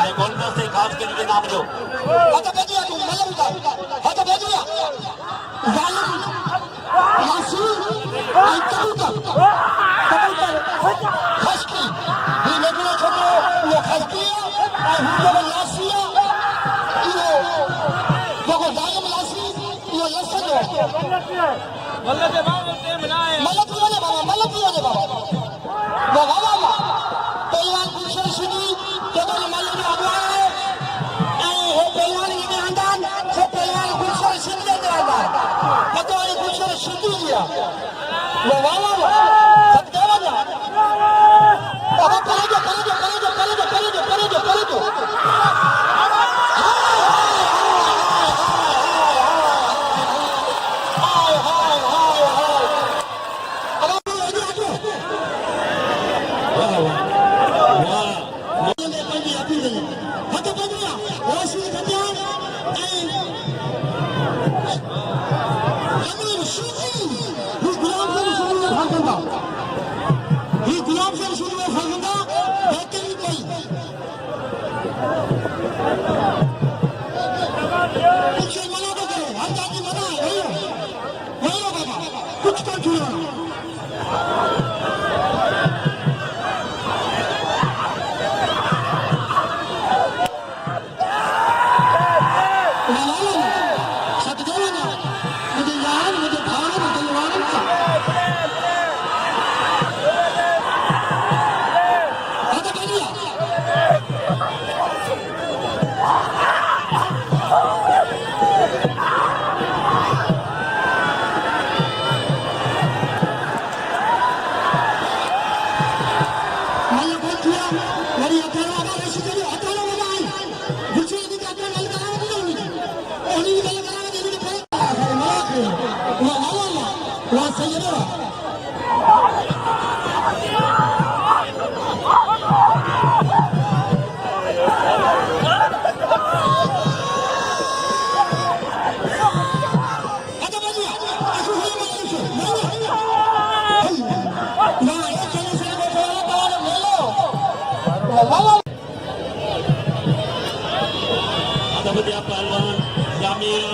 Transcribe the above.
आई बोलने से खास करके नाम लो हता बेजिया तू मलम का हता बेजिया जालिम यासी आई कबूतर खस्ती ये लेकिन छोटो वो खस्ती है और हुजूर यासिया ये जो जालिम यासी ये लसन है मल्लत बाबा टेम ना है मलत वाले बाबा वो बाबा पहलवान गुलशन सिंह के तो मल्लत बाबा है वो पहलवान ये अंदान से पहलवान गुलशन सिंह के अंदान तो ये गुलशन सिंह दिया वो बाबा सब देवा जा अब करे जो पहलवान जामिया